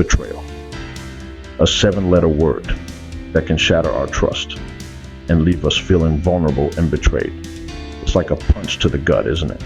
Betrayal. A 7-letter word that can shatter our trust and leave us feeling vulnerable and betrayed. It's like a punch to the gut, isn't it?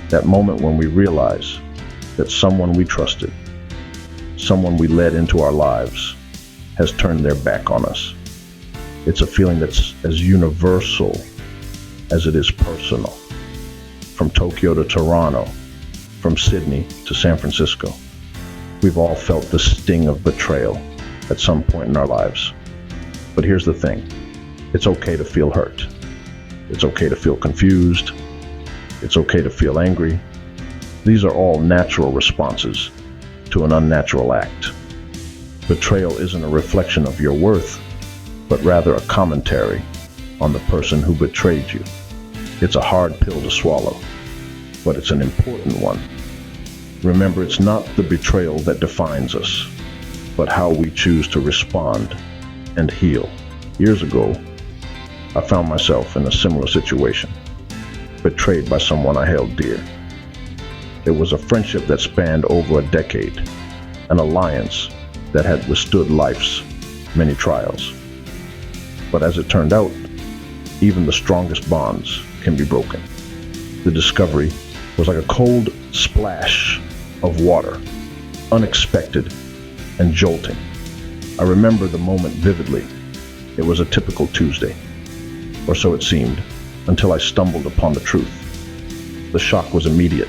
That moment when we realize that someone we trusted, someone we led into our lives, has turned their back on us. It's a feeling that's as universal as it is personal. From Tokyo to Toronto, from Sydney to San Francisco, we've all felt the sting of betrayal at some point in our lives. But here's the thing. It's okay to feel hurt. It's okay to feel confused. It's okay to feel angry. These are all natural responses to an unnatural act. Betrayal isn't a reflection of your worth, but rather a commentary on the person who betrayed you. It's a hard pill to swallow, but it's an important one. Remember, it's not the betrayal that defines us, but how we choose to respond and heal. Years ago, I found myself in a similar situation, betrayed by someone I held dear. It was a friendship that spanned over a decade, an alliance that had withstood life's many trials. But as it turned out, even the strongest bonds can be broken. The discovery was like a cold splash of water, unexpected and jolting. I remember the moment vividly. It was a typical Tuesday, or so it seemed, until I stumbled upon the truth. The shock was immediate,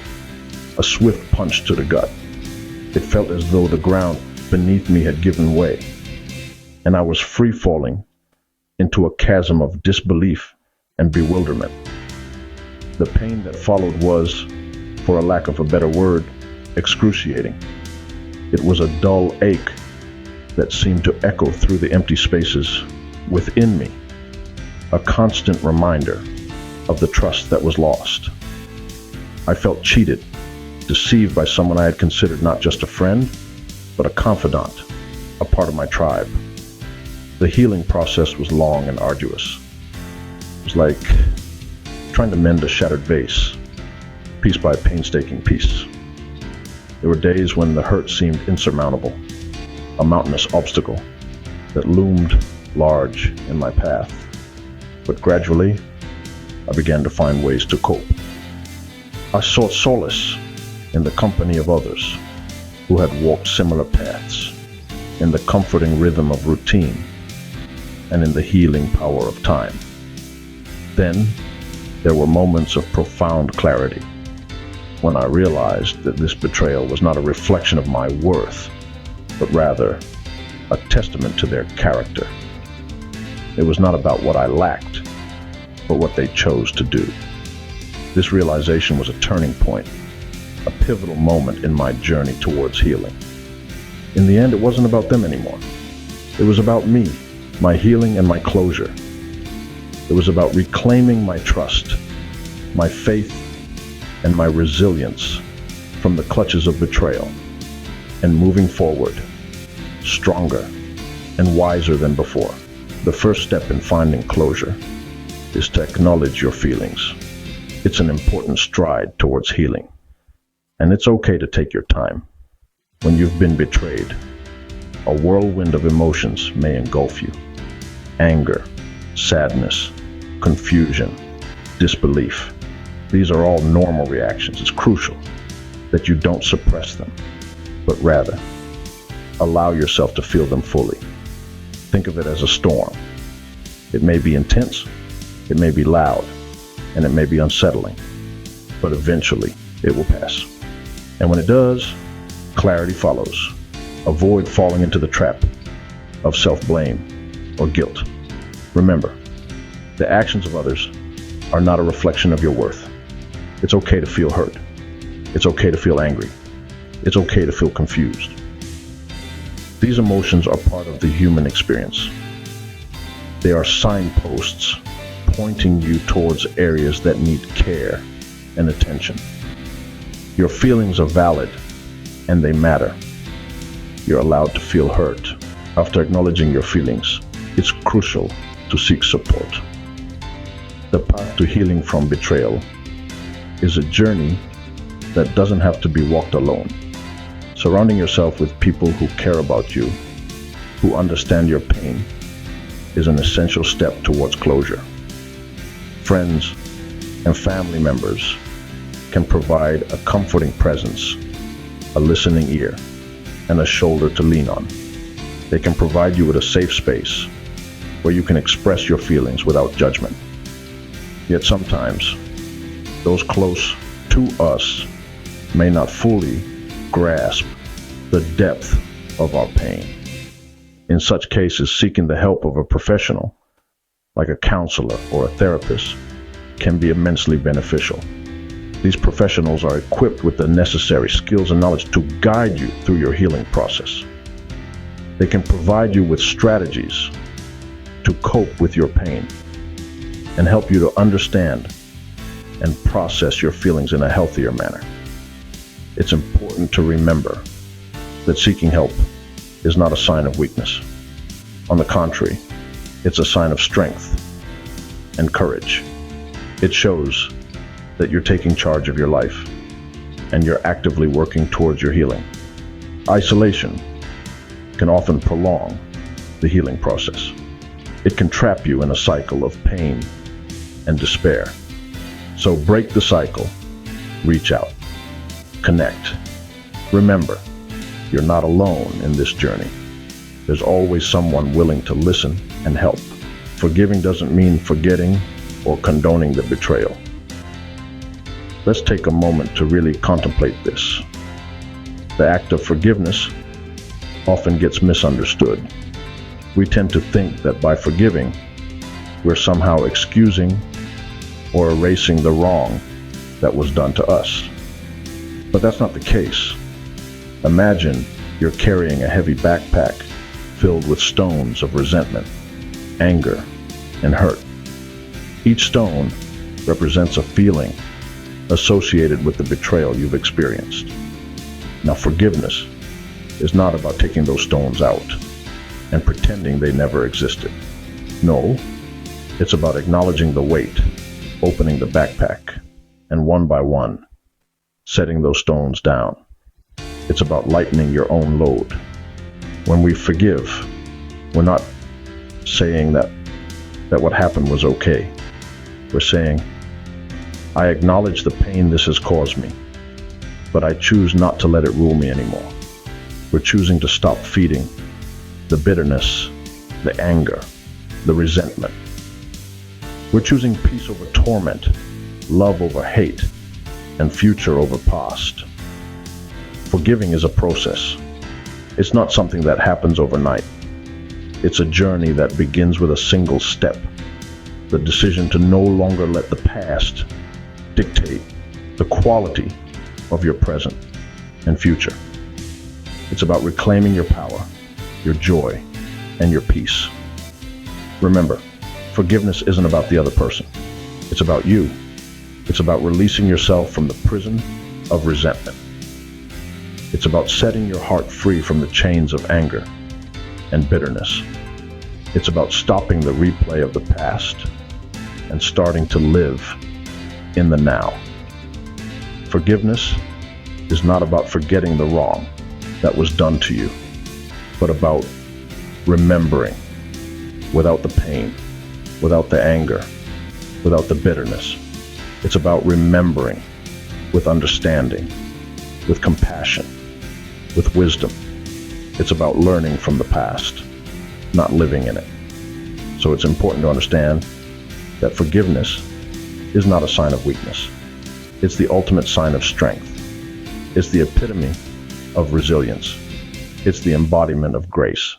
a swift punch to the gut. It felt as though the ground beneath me had given way, and I was free-falling into a chasm of disbelief and bewilderment. The pain that followed was, for a lack of a better word, excruciating. It was a dull ache that seemed to echo through the empty spaces within me, a constant reminder of the trust that was lost. I felt cheated, deceived by someone I had considered not just a friend, but a confidant, a part of my tribe. The healing process was long and arduous. It was like trying to mend a shattered vase, piece by painstaking piece. There were days when the hurt seemed insurmountable, a mountainous obstacle that loomed large in my path. But gradually, I began to find ways to cope. I sought solace in the company of others who had walked similar paths, in the comforting rhythm of routine, and in the healing power of time. Then, there were moments of profound clarity, when I realized that this betrayal was not a reflection of my worth, but rather a testament to their character. It was not about what I lacked, but what they chose to do. This realization was a turning point, a pivotal moment in my journey towards healing. In the end, it wasn't about them anymore. It was about me, my healing and my closure. It was about reclaiming my trust, my faith, and my resilience from the clutches of betrayal, and moving forward, stronger and wiser than before. The first step in finding closure is to acknowledge your feelings. It's an important stride towards healing, and it's okay to take your time. When you've been betrayed, a whirlwind of emotions may engulf you. Anger, sadness, confusion, disbelief. These are all normal reactions. It's crucial that you don't suppress them, but rather allow yourself to feel them fully. Think of it as a storm. It may be intense, it may be loud, and it may be unsettling, but eventually it will pass. And when it does, clarity follows. Avoid falling into the trap of self-blame or guilt. Remember, the actions of others are not a reflection of your worth. It's okay to feel hurt. It's okay to feel angry. It's okay to feel confused. These emotions are part of the human experience. They are signposts pointing you towards areas that need care and attention. Your feelings are valid and they matter. You're allowed to feel hurt. After acknowledging your feelings, it's crucial to seek support. The path to healing from betrayal is a journey that doesn't have to be walked alone. Surrounding yourself with people who care about you, who understand your pain, is an essential step towards closure. Friends and family members can provide a comforting presence, a listening ear, and a shoulder to lean on. They can provide you with a safe space where you can express your feelings without judgment. Yet sometimes, those close to us may not fully grasp the depth of our pain. In such cases, seeking the help of a professional, like a counselor or a therapist, can be immensely beneficial. These professionals are equipped with the necessary skills and knowledge to guide you through your healing process. They can provide you with strategies to cope with your pain and help you to understand and process your feelings in a healthier manner. It's important to remember that seeking help is not a sign of weakness. On the contrary, it's a sign of strength and courage. It shows that you're taking charge of your life and you're actively working towards your healing. Isolation can often prolong the healing process. It can trap you in a cycle of pain and despair. So break the cycle, reach out, connect. Remember, you're not alone in this journey. There's always someone willing to listen and help. Forgiving doesn't mean forgetting or condoning the betrayal. Let's take a moment to really contemplate this. The act of forgiveness often gets misunderstood. We tend to think that by forgiving, we're somehow excusing or erasing the wrong that was done to us. But that's not the case. Imagine you're carrying a heavy backpack filled with stones of resentment, anger, and hurt. Each stone represents a feeling associated with the betrayal you've experienced. Now, forgiveness is not about taking those stones out and pretending they never existed. No, it's about acknowledging the weight, opening the backpack, and one by one, setting those stones down. It's about lightening your own load. When we forgive, we're not saying that what happened was okay. We're saying, I acknowledge the pain this has caused me, but I choose not to let it rule me anymore. We're choosing to stop feeding the bitterness, the anger, the resentment. We're choosing peace over torment, love over hate, and future over past. Forgiving is a process. It's not something that happens overnight. It's a journey that begins with a single step, the decision to no longer let the past dictate the quality of your present and future. It's about reclaiming your power, your joy, and your peace. Remember, forgiveness isn't about the other person. It's about you. It's about releasing yourself from the prison of resentment. It's about setting your heart free from the chains of anger and bitterness. It's about stopping the replay of the past and starting to live in the now. Forgiveness is not about forgetting the wrong that was done to you, but about remembering without the pain, without the anger, without the bitterness. It's about remembering with understanding, with compassion, with wisdom. It's about learning from the past, not living in it. So it's important to understand that forgiveness is not a sign of weakness. It's the ultimate sign of strength. It's the epitome of resilience. It's the embodiment of grace.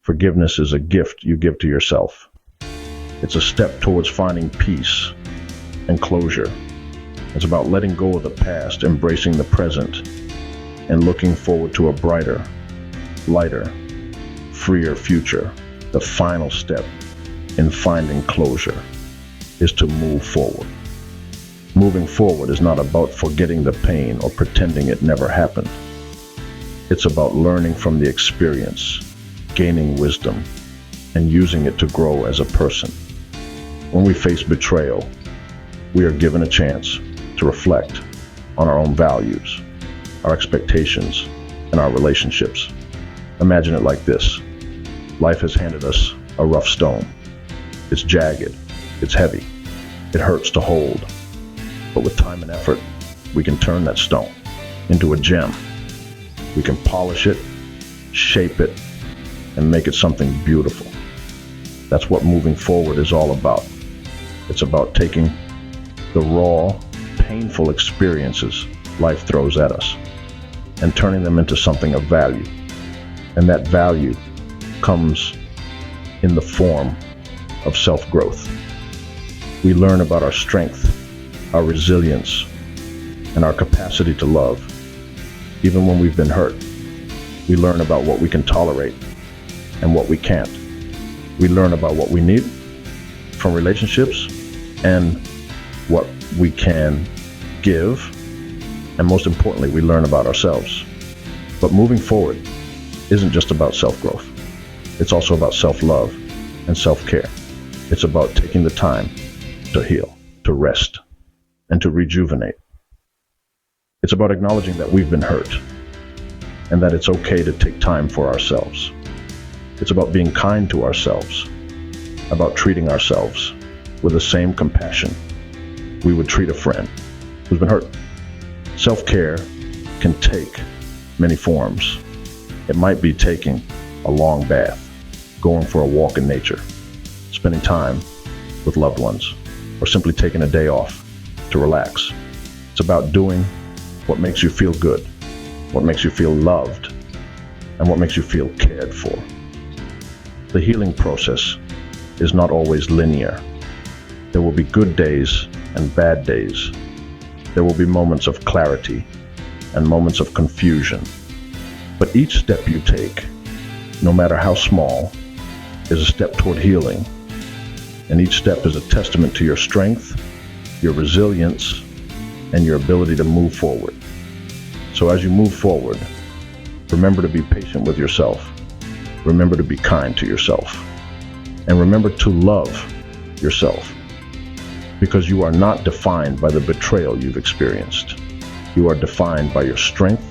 Forgiveness is a gift you give to yourself. It's a step towards finding peace and closure. It's about letting go of the past, embracing the present, and looking forward to a brighter, lighter, freer future. The final step in finding closure is to move forward. Moving forward is not about forgetting the pain or pretending it never happened. It's about learning from the experience, gaining wisdom, and using it to grow as a person. When we face betrayal, we are given a chance to reflect on our own values, our expectations, and our relationships. Imagine it like this. Life has handed us a rough stone. It's jagged, it's heavy, it hurts to hold. But with time and effort, we can turn that stone into a gem. We can polish it, shape it, and make it something beautiful. That's what moving forward is all about. It's about taking the raw, painful experiences life throws at us and turning them into something of value. And that value comes in the form of self-growth. We learn about our strength, our resilience, and our capacity to love. Even when we've been hurt, we learn about what we can tolerate and what we can't. We learn about what we need from relationships and what we can give. And most importantly, we learn about ourselves. But moving forward isn't just about self-growth. It's also about self-love and self-care. It's about taking the time to heal, to rest, and to rejuvenate. It's about acknowledging that we've been hurt and that it's okay to take time for ourselves. It's about being kind to ourselves, about treating ourselves with the same compassion we would treat a friend who's been hurt. Self-care can take many forms. It might be taking a long bath, going for a walk in nature, spending time with loved ones, or simply taking a day off to relax. It's about doing what makes you feel good, what makes you feel loved, and what makes you feel cared for. The healing process is not always linear. There will be good days and bad days. There will be moments of clarity and moments of confusion. But each step you take, no matter how small, is a step toward healing. And each step is a testament to your strength, your resilience, and your ability to move forward. So as you move forward, remember to be patient with yourself. Remember to be kind to yourself. And remember to love yourself. Because you are not defined by the betrayal you've experienced. You are defined by your strength,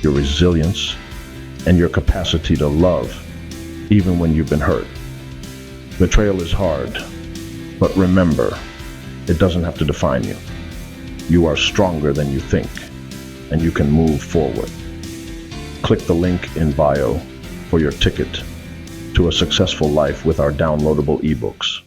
your resilience, and your capacity to love, even when you've been hurt. Betrayal is hard, but remember, it doesn't have to define you. You are stronger than you think, and you can move forward. Click the link in bio for your ticket to a successful life with our downloadable ebooks.